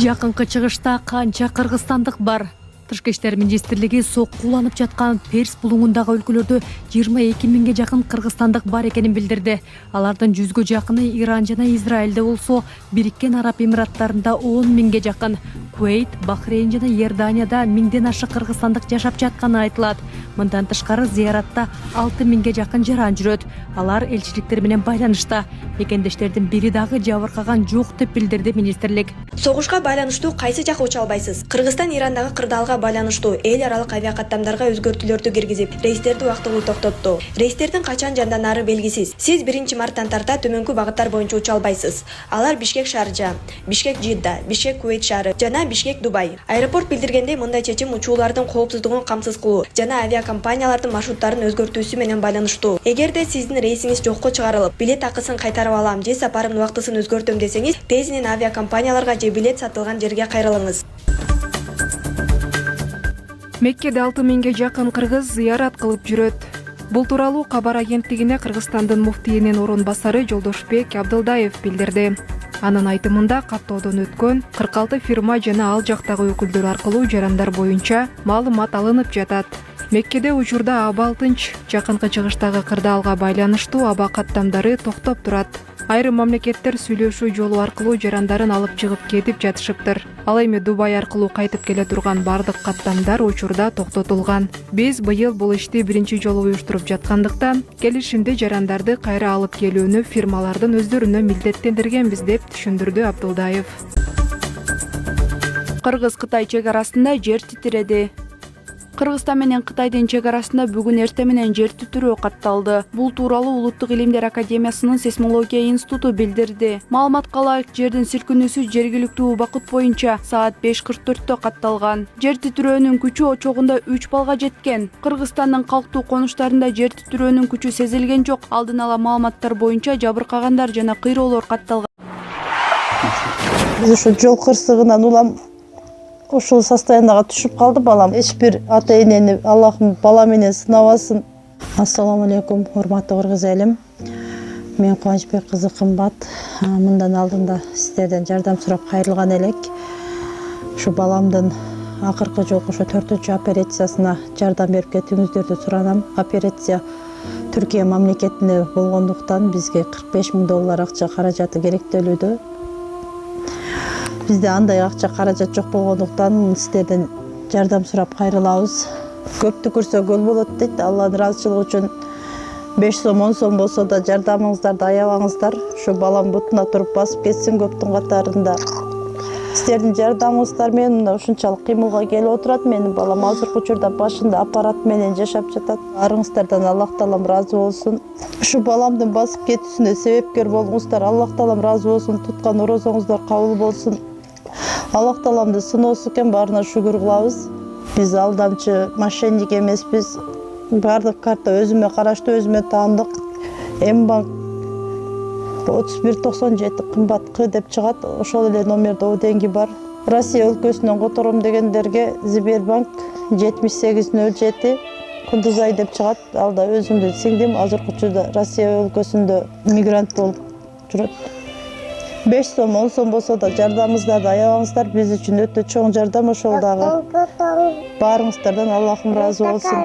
Жакынкы чыгышта канча кыргызстандык бар? Тышкы иштер министрлиги соккуланып жаткан Перс булуңундагы өлкөлөрдө 22 миңге жакын кыргызстандык бар экенин билдирди. Алардын 100гө жакыны Иран жана Израилде болсо, Бириккен Араб Эмираттарында 10 миңге жакын, Куейт, Бахрейн жана Иорданияда 1000ден ашык кыргызстандык жашап жатканы айтылат. Мындан тышкары зыяратта 6 миңге жакын жаран жүрөт. Алар элчиликтер менен байланышта. Мекендештердин бири дагы жабыркаган жок деп билдирди министрлик. Согушка байланыштуу кайсы жак уча албайсыз? Кыргызстан Ирандагы кырдаалга байланыштуу эл аралык авиакаттамдарга өзгөртүүлөрдү киргизип, рейстерди убактылуу токтотту. Рейстердин качан жанданары белгисиз. Сиз 1-марттан тарта төмөнкү багыттар боюнча уча албайсыз. Алар Бишкек Шарджа, Бишкек Жидда, Бишкек Куейт шаары жана Бишкек Дубай. Аэропорт билдиргендей, мындай чечим учуулардын коопсуздугун камсыз кылуу жана авиакомпаниялардын маршруттарын өзгөртүүсү менен байланыштуу. Эгерде сиздин рейсиңиз жокко чыгарылып, билет акысын кайтарып алам же сапарымдын убактысын өзгөртөм десеңиз, тезинен авиакомпанияларга же билет сатылган жерге кайрылыңыз. Меккеде 6 миңге жакын кыргыз зыярат кылып жүрөт. Бул тууралуу кабар агенттигине Кыргызстандын муфтийинин орун басары Жолдошбек Абдылдаев билдирди. Анын айтымында каттоодон өткөн 46 фирма жана ал жактагы өкүлдөр аркылуу жарандар боюнча маалымат алынып жатат. Меккеде учурда аба 6 жакынкы чыгыштагы кырдаалга байланыштуу аба каттамдары токтоп турат. Айрым мамлекеттер сүйлөшүү жолу аркылуу жарандарын алып чыгып кетип жатышыптыр. Ал эми Дубай аркылуу кайтып келе турган бардык каттамдар учурда токтотулган. Биз быйыл бул ишти биринчи жолу уюштуруп жаткандыктан, келишимде жарандарды кайра алып келүүнү фирмалардын өздөрүнө милдеттендиргенбиз деп түшүндүрдү Абдылдаев. Кыргыз-Кытай чек арасында жер титиреди. Кыргызстан менен Кытайдын чек арасында бүгүн эртең менен жер титирөө катталды. Бул тууралуу Улуттук илимдер академиясынын сейсмология институту билдирди. Маалыматка ылайык, жердин силкинүүсү жергиликтүү убакыт боюнча саат 5:44 катталган. Жер титирөөнүн күчү очогунда 3 балга жеткен. Кыргызстандын калктуу конуштарында жер титирөөнүн күчү сезилген жок. Алдын ала маалыматтар боюнча жабыркагандар жана кыйроолор катталган. Биз ушу жол кырсыгынан улам ушул состояниега түшүп калды балам. Эч бир ата энени Аллахым бала менен сынабасын. Ассаламу алейкум, урматтуу кыргыз элим. Мен Кубанычбек кызы Кымбат. Мындан алдында сиздерден жардам сурап кайрылган элек. Ушу баламдын акыркы жолку ошо 4-чү операциясына жардам берип кетиңиздерди суранам. Операция Түркия мамлекетине болгондуктан бизге $45,000 акча каражаты керектелүүдө. Бизде андай акча каражат жок болгондуктан сиздерден жардам сурап кайрылабыз. Көптү көрсө көл болот дейт. Алланын ыраазычылыгы үчүн 5 сом, 10 сом болсо да жардамыңыздарды аябаңыздар. Ушу балам бутуна туруп басып кетсин көптүн катарында. Сиздердин жардамыңыздар менен мына ушунчалык кыймылга келип отурат. Менин балам азыркы учурда башында аппарат менен жашап жатат. Арыңыздардан Аллах таалам ыраазы болсун. Ушу баламдын басып кетүүсүнө себепкер болуңуздар. Аллах таалам ыраазы болсун. Туткан орозоңуздар кабыл болсун. Аллах тааламды сыноосу экен, баарына шүгүр кылабыз. Биз алдамчы, мошенник эмеспиз. Бардык карта өзүмө караштуу, өзүмө таандык. М-банк 3197 кымбат К деп чыгат. Ошол эле номерде оденги бар. Россия өлкөсүнөн котором дегендерге Сбербанк 7807 Кундузай деп чыгат. Алда өзүмдүн сиңдим азыркы учурда Россия өлкөсүндө мигрант болуп жүрөт. 5 сом, 10 сом болсо да жардамыңыздарды аябаңыздар. Биз үчүн өтө чоң жардам ошол дагы. Баарыңыздардан Аллахым ыраазы болсун.